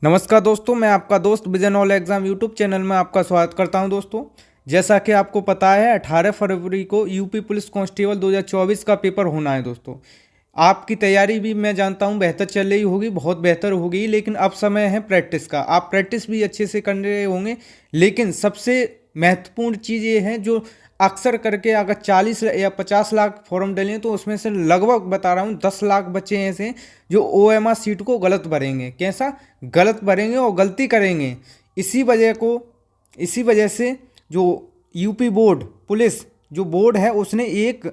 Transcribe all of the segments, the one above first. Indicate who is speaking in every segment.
Speaker 1: नमस्कार दोस्तों, मैं आपका दोस्त vision all exam YouTube channel में आपका स्वागत करता हूं। दोस्तों, जैसा कि आपको पता है 18 फरवरी को यूपी पुलिस कांस्टेबल 2024 का पेपर होना है। दोस्तों, आपकी तैयारी भी मैं जानता हूं बेहतर चल रही होगी, बहुत बेहतर होगी, लेकिन अब समय है प्रैक्टिस का। आप प्रैक्टिस भी अच्छे से कर रहे होंगे, लेकिन सबसे महत्वपूर्ण चीज़ ये है जो अक्सर करके अगर 40 या 50 लाख फॉर्म डलें तो उसमें से लगभग बता रहा हूँ 10 लाख बच्चे ऐसे हैं जो ओएमआर सीट को गलत भरेंगे। कैसा गलत भरेंगे और गलती करेंगे। इसी वजह से जो यूपी बोर्ड पुलिस जो बोर्ड है उसने एक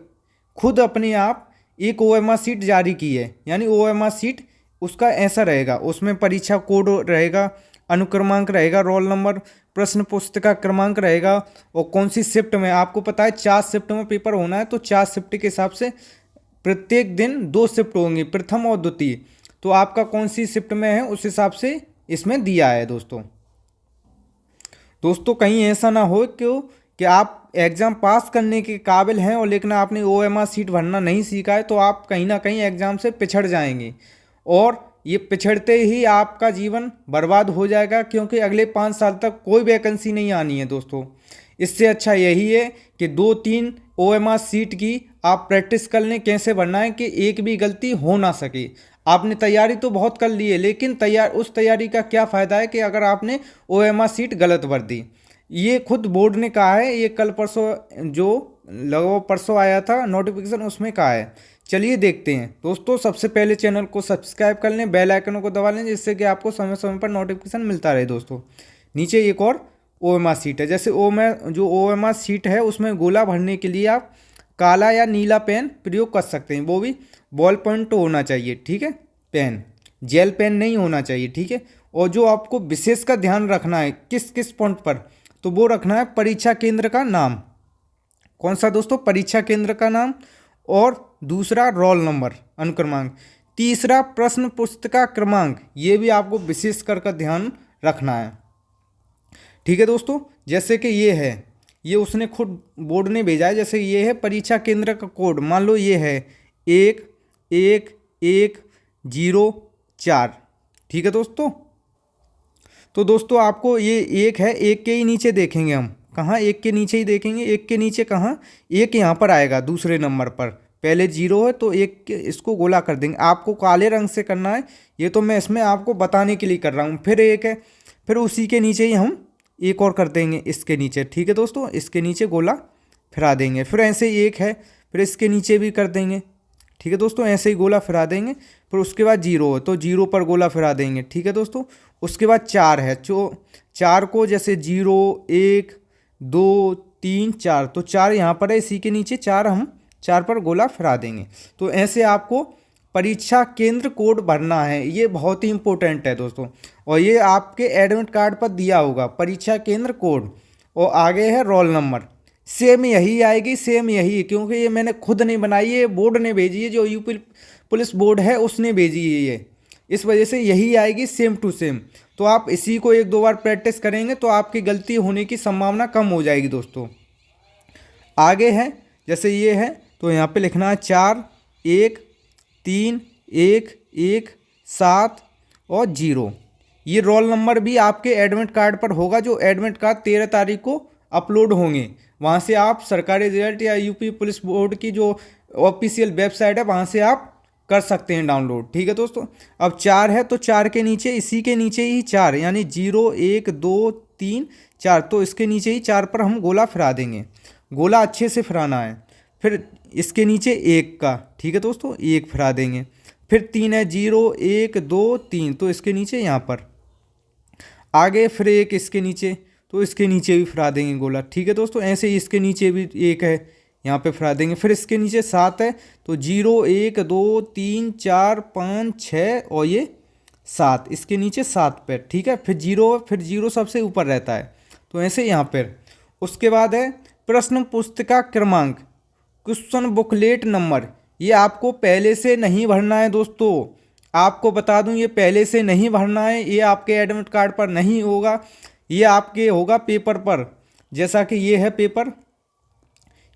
Speaker 1: खुद अपने आप एक ओएमआर सीट जारी की है। यानी ओएमआर सीट उसका ऐसा रहेगा, उसमें परीक्षा कोड रहेगा, अनुक्रमांक रहेगा, रोल नंबर, प्रश्न पुस्तिका क्रमांक रहेगा और कौन सी शिफ्ट में। आपको पता है 4 शिफ्ट में पेपर होना है, तो 4 शिफ्ट के हिसाब से प्रत्येक दिन 2 शिफ्ट होंगी, प्रथम और द्वितीय। तो आपका कौन सी शिफ्ट में है उस हिसाब से इसमें दिया है। दोस्तों कहीं ऐसा ना हो कि आप एग्ज़ाम पास करने के काबिल हैं और लेकिन आपने ओएमआर सीट भरना नहीं सीखा है, तो आप कहीं ना कहीं एग्ज़ाम से पिछड़ जाएंगे और ये पिछड़ते ही आपका जीवन बर्बाद हो जाएगा, क्योंकि अगले 5 साल तक कोई वैकेंसी नहीं आनी है। दोस्तों, इससे अच्छा यही है कि 2-3 ओएमआर सीट की आप प्रैक्टिस कर लें, कैसे भरना है कि एक भी गलती हो ना सके। आपने तैयारी तो बहुत कर ली है, लेकिन उस तैयारी का क्या फ़ायदा है कि अगर आपने ओएमआर सीट गलत भर दी। ये खुद बोर्ड ने कहा है, ये कल परसों जो लगभग परसों आया था नोटिफिकेशन, उसमें कहा है। चलिए देखते हैं। दोस्तों, सबसे पहले चैनल को सब्सक्राइब कर लें, बेल आइकन को दबा लें, जिससे कि आपको समय समय पर नोटिफिकेशन मिलता रहे। दोस्तों, नीचे एक और ओएमआर सीट है। जैसे ओएमआर सीट है उसमें गोला भरने के लिए आप काला या नीला पेन प्रयोग कर सकते हैं, वो भी बॉल पॉइंट होना चाहिए, ठीक है। पेन जेल पेन नहीं होना चाहिए, ठीक है। और जो आपको विशेष का ध्यान रखना है किस किस पॉइंट पर, तो वो रखना है परीक्षा केंद्र का नाम। कौन सा दोस्तों? परीक्षा केंद्र का नाम। और दूसरा रोल नंबर अनुक्रमांक। तीसरा प्रश्न पुस्तिका क्रमांक, ये भी आपको विशेष कर ध्यान रखना है, ठीक है दोस्तों। जैसे कि ये उसने खुद बोर्ड ने भेजा है। जैसे ये है परीक्षा केंद्र का कोड, मान लो ये है 1110 4, ठीक है दोस्तों। तो दोस्तों आपको ये एक है, एक के ही नीचे देखेंगे हम, कहाँ एक के नीचे ही देखेंगे। एक के नीचे कहाँ? एक यहाँ पर आएगा दूसरे नंबर पर, पहले 0 है तो एक इसको गोला कर देंगे। आपको काले रंग से करना है, ये तो मैं इसमें आपको बताने के लिए कर रहा हूँ। फिर एक है, फिर उसी के नीचे ही हम एक और कर देंगे इसके नीचे, ठीक है दोस्तों। इसके नीचे गोला फिरा देंगे। फिर ऐसे ही एक है, फिर इसके नीचे भी कर देंगे, ठीक है दोस्तों। ऐसे ही गोला फिरा देंगे। फिर उसके बाद 0 है तो 0 पर गोला फिरा देंगे, ठीक है दोस्तों। उसके बाद 4 है, जो 4 को जैसे 0 1 2 3 4, तो 4 यहाँ पर है, इसी के नीचे 4 हम 4 पर गोला फिरा देंगे। तो ऐसे आपको परीक्षा केंद्र कोड भरना है, ये बहुत ही इंपॉर्टेंट है दोस्तों। और ये आपके एडमिट कार्ड पर दिया होगा, परीक्षा केंद्र कोड। और आगे है रोल नंबर, सेम यही आएगी, सेम यही है, क्योंकि ये मैंने खुद नहीं बनाई है, बोर्ड ने भेजी है, जो यूपी पुलिस बोर्ड है उसने भेजी है ये। इस वजह से यही आएगी सेम टू सेम। तो आप इसी को 1-2 बार प्रैक्टिस करेंगे तो आपकी गलती होने की संभावना कम हो जाएगी दोस्तों। आगे है, जैसे ये है तो यहाँ पे लिखना है 4 1 3 1 1 7 और 0। ये रोल नंबर भी आपके एडमिट कार्ड पर होगा, जो एडमिट कार्ड 13 तारीख को अपलोड होंगे। वहाँ से आप सरकारी रिजल्ट या यूपी पुलिस बोर्ड की जो ऑफिशियल वेबसाइट है वहाँ से आप कर सकते हैं डाउनलोड, ठीक है दोस्तों। अब 4 है तो 4 के नीचे, इसी के नीचे ही 4, यानी 0 1 2 3 4, तो इसके नीचे ही 4 पर हम गोला फिरा देंगे। गोला अच्छे से फिराना है। फिर इसके नीचे 1 का, ठीक है दोस्तों, 1 फिरा देंगे। फिर 3 है, 0 1 2 3, तो इसके नीचे यहाँ पर आगे फिर 1 इसके नीचे, तो इसके नीचे भी फिरा देंगे गोला, ठीक है दोस्तों। ऐसे ही इसके नीचे भी 1 है, यहाँ पे फिरा देंगे। फिर इसके नीचे 7 है तो 0 1 2 3 4 5 6 और ये 7, इसके नीचे 7 पे, ठीक है। फिर 0, फिर 0 सबसे ऊपर रहता है, तो ऐसे यहाँ पर। उसके बाद है प्रश्न पुस्तिका क्रमांक, क्वेश्चन बुकलेट नंबर। ये आपको पहले से नहीं भरना है दोस्तों, आपको बता दूं, ये पहले से नहीं भरना है, ये आपके एडमिट कार्ड पर नहीं होगा, ये आपके होगा पेपर पर। जैसा कि ये है पेपर,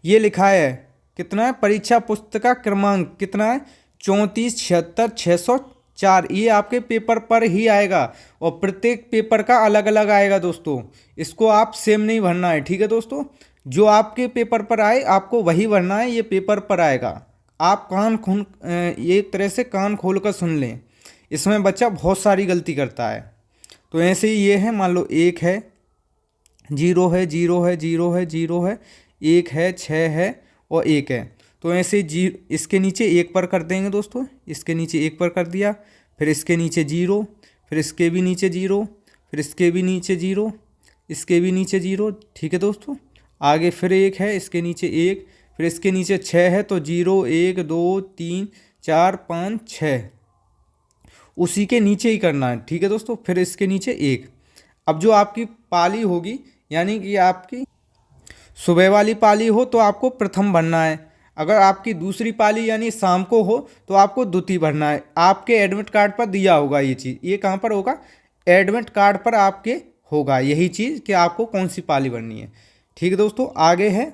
Speaker 1: ये लिखा है कितना है, परीक्षा पुस्तिका क्रमांक कितना है 34 76 600 4, ये आपके पेपर पर ही आएगा और प्रत्येक पेपर का अलग अलग आएगा दोस्तों। इसको आप सेम नहीं भरना है, ठीक है दोस्तों। जो आपके पेपर पर आए आपको वही भरना है, ये पेपर पर आएगा। आप एक तरह से कान खोल कर सुन लें, इसमें बच्चा बहुत सारी गलती करता है। तो ऐसे ही ये है, मान लो 1 है, 0 है, 0 है, 0 है, 0 है, 1 है, 6 है और 1 है। तो ऐसे इसके नीचे 1 पर कर देंगे दोस्तों, इसके नीचे 1 पर कर दिया, फिर इसके नीचे 0, फिर इसके भी नीचे 0, फिर इसके भी नीचे 0, इसके भी नीचे 0, ठीक है दोस्तों। आगे फिर 1 है, इसके नीचे 1, फिर इसके नीचे 6 है, तो 0 1 2 3 4 5 6, उसी के नीचे ही करना है, ठीक है दोस्तों। फिर इसके नीचे 1। अब जो आपकी पाली होगी, यानी कि आपकी सुबह वाली पाली हो तो आपको प्रथम भरना है। अगर आपकी दूसरी पाली यानी शाम को हो तो आपको द्वितीय भरना है। आपके एडमिट कार्ड पर दिया होगा ये चीज़। ये कहाँ पर होगा? एडमिट कार्ड पर आपके होगा यही चीज़ कि आपको कौन सी पाली भरनी है, ठीक है दोस्तों। आगे है,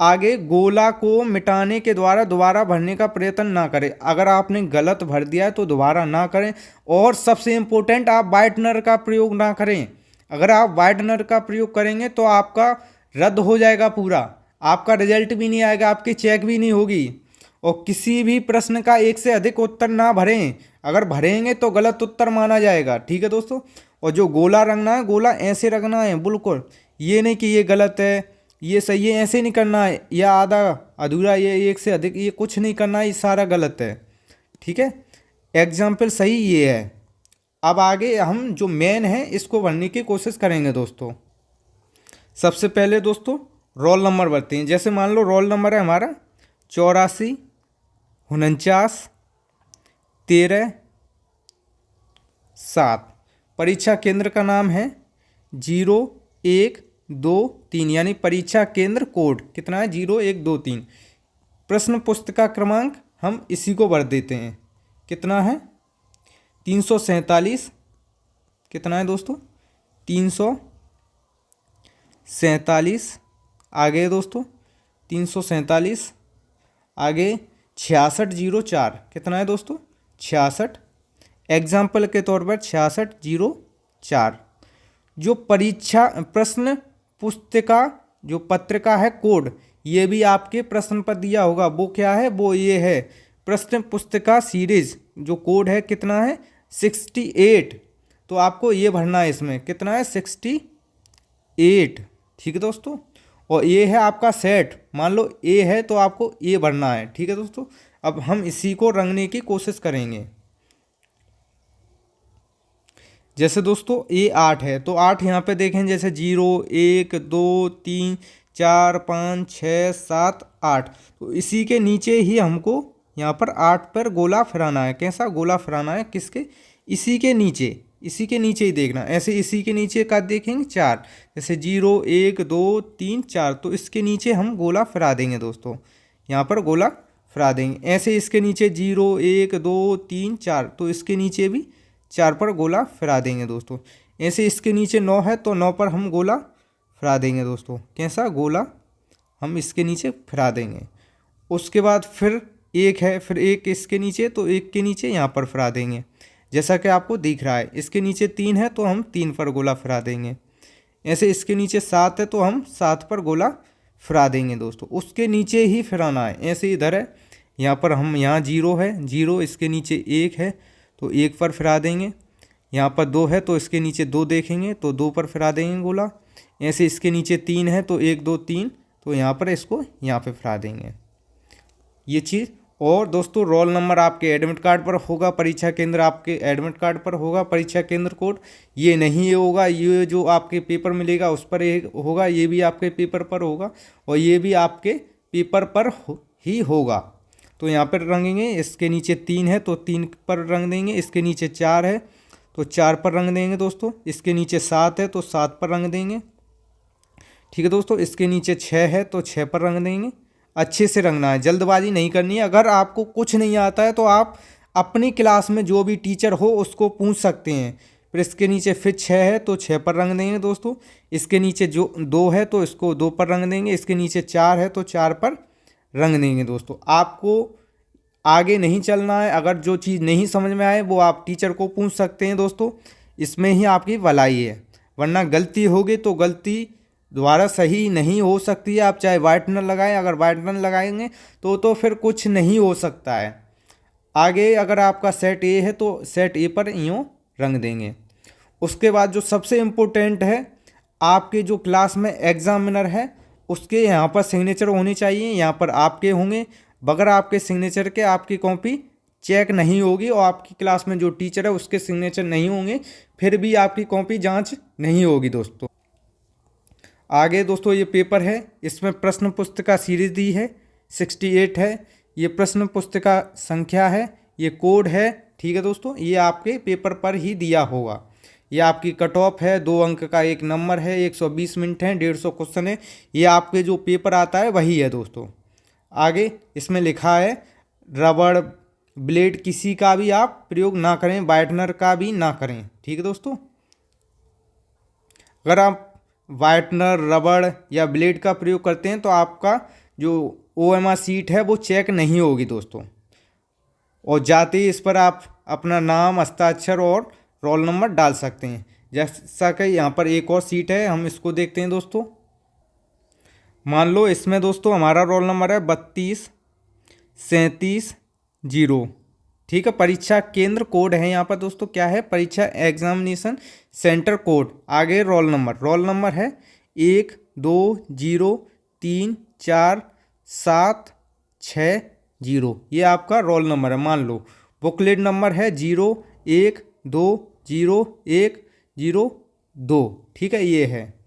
Speaker 1: आगे गोला को मिटाने के द्वारा दोबारा भरने का प्रयत्न ना करें। अगर आपने गलत भर दिया है तो दोबारा ना करें। और सबसे इम्पोर्टेंट, आप वाइटनर का प्रयोग ना करें। अगर आप वाइटनर का प्रयोग करेंगे तो आपका रद्द हो जाएगा पूरा, आपका रिजल्ट भी नहीं आएगा, आपकी चेक भी नहीं होगी। और किसी भी प्रश्न का एक से अधिक उत्तर ना भरें, अगर भरेंगे तो गलत उत्तर माना जाएगा, ठीक है दोस्तों। और जो गोला रंगना है, गोला ऐसे रंगना है बिल्कुल, ये नहीं कि ये गलत है ये सही है, ऐसे नहीं करना है, या आधा अधूरा, ये एक से अधिक, ये कुछ नहीं करना है, ये सारा गलत है, ठीक है। एग्जाम्पल सही ये है। अब आगे हम जो मेन है इसको भरने की कोशिश करेंगे दोस्तों। सबसे पहले दोस्तों रोल नंबर भरते हैं। जैसे मान लो रोल नंबर है हमारा 84 49 13 7। परीक्षा केंद्र का नाम है 0123, यानी परीक्षा केंद्र कोड कितना है 0123। प्रश्न पुस्तिका क्रमांक हम इसी को भर देते हैं, कितना है 347। कितना है दोस्तों 347। आगे दोस्तों 347, आगे 6604। कितना है दोस्तों 66। एग्जाम्पल के तौर पर 6604। जो परीक्षा प्रश्न पुस्तिका जो पत्रिका है कोड, ये भी आपके प्रश्न पर दिया होगा। वो क्या है? वो ये है प्रश्न पुस्तिका सीरीज, जो कोड है कितना है 68। तो आपको ये भरना है, इसमें कितना है 68, ठीक है दोस्तों। और ये है आपका सेट, मान लो ए है तो आपको ये भरना है, ठीक है दोस्तों। अब हम इसी को रंगने की कोशिश करेंगे। जैसे दोस्तों ये 8 है तो 8 यहाँ पे देखें, जैसे 0 1 2 3 4 5 6 7 8, तो इसी के नीचे ही हमको यहाँ पर 8 पर गोला फिराना है। कैसा गोला फिराना है? किसके? इसी के नीचे, इसी के नीचे ही देखना। ऐसे इसी के नीचे का देखेंगे 4, जैसे 0 1 2 3 4, तो इसके नीचे हम गोला फिरा देंगे दोस्तों, यहाँ पर गोला फिरा देंगे। ऐसे इसके नीचे 0 1 2 3 4, तो इसके नीचे भी 4 पर गोला फिरा देंगे दोस्तों। ऐसे इसके नीचे 9 है तो 9 पर हम गोला फिरा देंगे दोस्तों। कैसा गोला हम इसके नीचे फिरा देंगे। उसके बाद फिर 1 है, फिर 1 इसके नीचे, तो 1 के नीचे यहाँ पर फिरा देंगे, जैसा कि आपको दिख रहा है। इसके नीचे 3 है तो हम 3 पर गोला फिरा देंगे। ऐसे इसके नीचे 7 है तो हम 7 पर गोला फिरा देंगे दोस्तों, उसके नीचे ही फिराना है। ऐसे इधर है, यहाँ पर हम, यहाँ 0 है, 0 इसके नीचे 1 है तो 1 पर फिरा देंगे। यहाँ पर 2 है तो इसके नीचे 2 देखेंगे तो 2 पर फिरा देंगे गोला। ऐसे इसके नीचे 3 है तो 1 2 3, तो यहाँ पर इसको यहाँ पे फिरा देंगे, ये चीज़। और दोस्तों रोल नंबर आपके एडमिट कार्ड पर होगा, परीक्षा केंद्र आपके एडमिट कार्ड पर होगा, परीक्षा केंद्र कोड ये नहीं ये होगा, ये जो आपके पेपर मिलेगा उस पर होगा, ये भी आपके पेपर पर होगा और ये भी आपके पेपर पर ही होगा। तो यहाँ पर रंगेंगे, इसके नीचे 3 है तो 3 पर रंग देंगे, इसके नीचे 4 है तो 4 पर रंग देंगे दोस्तों, इसके नीचे 7 है तो 7 पर रंग देंगे, ठीक है दोस्तों। इसके नीचे 6 है तो 6 पर रंग देंगे। अच्छे से रंगना है, जल्दबाजी नहीं करनी है। अगर आपको कुछ नहीं आता है तो आप अपनी क्लास में जो भी टीचर हो उसको पूछ सकते हैं। फिर इसके नीचे फिर 6 है तो 6 पर रंग देंगे दोस्तों। इसके नीचे जो 2 है तो इसको 2 पर रंग देंगे। इसके नीचे 4 है तो 4 पर रंग देंगे दोस्तों। आपको आगे नहीं चलना है। अगर जो चीज़ नहीं समझ में आए वो आप टीचर को पूछ सकते हैं दोस्तों, इसमें ही आपकी भलाई है। वरना गलती होगी तो गलती दोबारा सही नहीं हो सकती है। आप चाहे वाइटनर लगाएं, अगर वाइटनर लगाएंगे तो फिर कुछ नहीं हो सकता है। आगे अगर आपका सेट ए है तो सेट ए पर यूँ रंग देंगे। उसके बाद जो सबसे इम्पोर्टेंट है, आपके जो क्लास में एग्जामिनर है उसके यहाँ पर सिग्नेचर होनी चाहिए। यहाँ पर आपके होंगे, बगैर आपके सिग्नेचर के आपकी कॉपी चेक नहीं होगी, और आपकी क्लास में जो टीचर है उसके सिग्नेचर नहीं होंगे, फिर भी आपकी कॉपी जांच नहीं होगी दोस्तों। आगे दोस्तों ये पेपर है, इसमें प्रश्न पुस्तिका सीरीज दी है, 68 है। ये प्रश्न पुस्तिका संख्या है, ये कोड है, ठीक है दोस्तों। ये आपके पेपर पर ही दिया होगा। ये आपकी कट ऑफ है, 2 अंक का 1 नंबर है, 120 मिनट है, 150 क्वेश्चन है। ये आपके जो पेपर आता है वही है दोस्तों। आगे इसमें लिखा है रबड़ ब्लेड किसी का भी आप प्रयोग ना करें, वाइटनर का भी ना करें, ठीक है दोस्तों। अगर आप वाइटनर, रबड़ या ब्लेड का प्रयोग करते हैं तो आपका जो OMR सीट है वो चेक नहीं होगी दोस्तों। और जाते ही इस पर आप अपना नाम, हस्ताक्षर और रोल नंबर डाल सकते हैं। जैसा कि यहाँ पर एक और सीट है, हम इसको देखते हैं दोस्तों। मान लो इसमें दोस्तों हमारा रोल नंबर है 323730, ठीक है। परीक्षा केंद्र कोड है यहाँ पर दोस्तों, क्या है, परीक्षा एग्जामिनेशन सेंटर कोड। आगे रोल नंबर है 1203476, ये आपका रोल नंबर है। मान लो बुकलेट नंबर है 01201002, ठीक है। ये है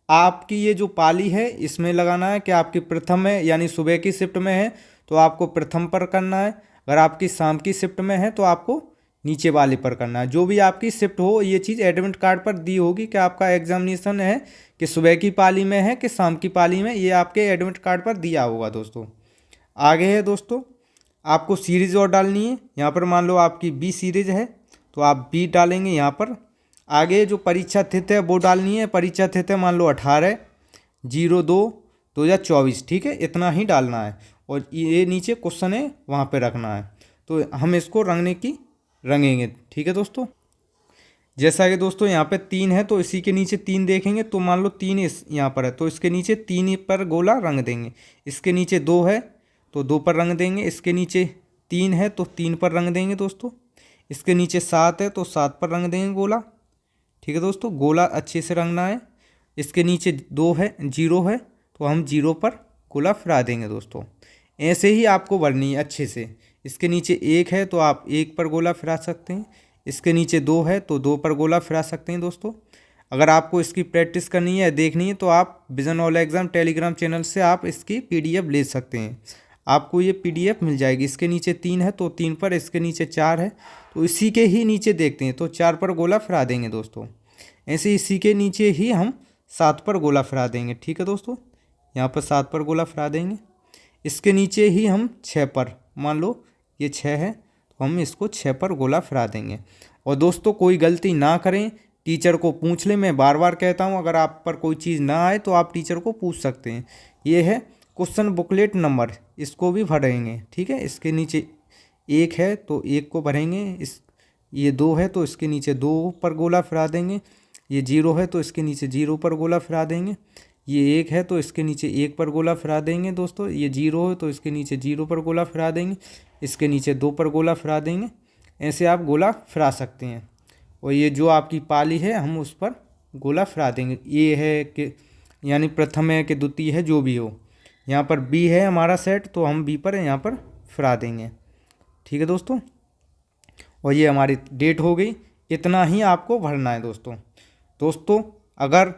Speaker 1: आपकी ये जो पाली है, इसमें लगाना है कि आपकी प्रथम है, यानी सुबह की शिफ्ट में है तो आपको प्रथम पर करना है। अगर आपकी शाम की शिफ्ट में है तो आपको नीचे वाले पर करना है। जो भी आपकी शिफ्ट हो, ये चीज़ एडमिट कार्ड पर दी होगी कि आपका एग्जामिनेशन है कि सुबह की पाली में है कि शाम की पाली में, ये आपके एडमिट कार्ड पर दिया होगा दोस्तों। आगे है दोस्तों, आपको सीरीज और डालनी है। यहाँ पर मान लो आपकी B सीरीज है तो आप B डालेंगे यहाँ पर। आगे जो परीक्षा तिथि है वो डालनी है। परीक्षा तिथि मान लो 18/02/2024, ठीक है, इतना ही डालना है। और ये नीचे क्वेश्चन है वहाँ पे रखना है। तो हम इसको रंगेंगे, ठीक है दोस्तों। जैसा कि दोस्तों यहाँ पे 3 है तो इसी के नीचे 3 देखेंगे, तो मान लो 3 इस यहाँ पर है तो इसके नीचे 3 पर गोला रंग देंगे। इसके नीचे 2 है तो 2 पर रंग देंगे। इसके नीचे 3 है तो 3 पर रंग देंगे दोस्तों। इसके नीचे 7 है तो 7 पर रंग देंगे गोला, ठीक है दोस्तों। गोला अच्छे से रंगना है। इसके नीचे 0 है तो हम 0 पर गोला फिरा देंगे दोस्तों। ऐसे ही आपको भरनी है अच्छे से। इसके नीचे 1 है तो आप 1 पर गोला फिरा सकते हैं। इसके नीचे 2 है तो 2 पर गोला फिरा सकते हैं दोस्तों। अगर आपको इसकी प्रैक्टिस करनी है, देखनी है, तो आप vision all exam Telegram channel से आप इसकी PDF ले सकते हैं। आपको ये PDF मिल जाएगी। इसके नीचे 3 है तो 3 पर, इसके नीचे 4 है तो इसी के ही नीचे देखते हैं तो 4 पर गोला फिरा देंगे दोस्तों। ऐसे इसी के नीचे ही हम 7 पर गोला फिरा देंगे, ठीक है दोस्तों। यहाँ पर 7 पर गोला फिरा देंगे। इसके नीचे ही हम 6 पर, मान लो ये 6 है तो हम इसको 6 पर गोला फिरा देंगे। और दोस्तों कोई गलती ना करें, टीचर को पूछ लें। मैं बार बार कहता हूँ, अगर आप पर कोई चीज़ ना आए तो आप टीचर को पूछ सकते हैं। ये है क्वेश्चन बुकलेट नंबर, इसको भी भरेंगे, ठीक है। इसके नीचे 1 है तो 1 को भरेंगे। ये 2 है तो इसके नीचे 2 पर गोला फिरा देंगे। ये 0 है तो इसके नीचे 0 पर गोला फिरा देंगे। ये 1 है तो इसके नीचे 1 पर गोला फिरा देंगे दोस्तों। ये 0 है तो इसके नीचे 0 पर गोला फिरा देंगे। इसके नीचे 2 पर गोला फिरा देंगे। ऐसे आप गोला फिरा सकते हैं। और ये जो आपकी पाली है हम उस पर गोला फिरा देंगे। ये है कि यानी प्रथम है कि द्वितीय है, जो भी हो। यहाँ पर B है हमारा सेट तो हम B पर यहाँ पर फिरा देंगे, ठीक है दोस्तों। और ये हमारी डेट हो गई। इतना ही आपको भरना है दोस्तों। अगर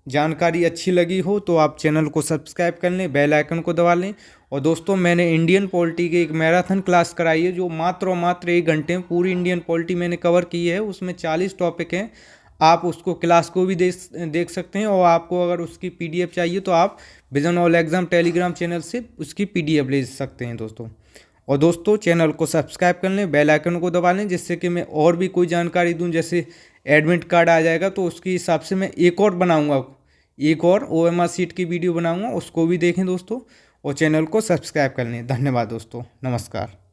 Speaker 1: जानकारी अच्छी लगी हो तो आप चैनल को सब्सक्राइब कर लें, बेल आइकन को दबा लें। और दोस्तों मैंने इंडियन पॉलिटी की एक मैराथन क्लास कराई है, जो मात्र और मात्र 1 घंटे में पूरी इंडियन पॉलिटी मैंने कवर की है। उसमें 40 टॉपिक हैं। आप उसको क्लास को भी देख सकते हैं। और आपको अगर उसकी PDF चाहिए तो आप vision all exam Telegram channel से उसकी PDF ले सकते हैं दोस्तों। और दोस्तों चैनल को सब्सक्राइब कर लें, बेल आइकन को दबा लें, जिससे कि मैं और भी कोई जानकारी दूं। जैसे एडमिट कार्ड आ जाएगा तो उसके हिसाब से मैं एक और बनाऊंगा, एक और OMR सीट की वीडियो बनाऊंगा, उसको भी देखें दोस्तों। और चैनल को सब्सक्राइब कर लें। धन्यवाद दोस्तों, नमस्कार।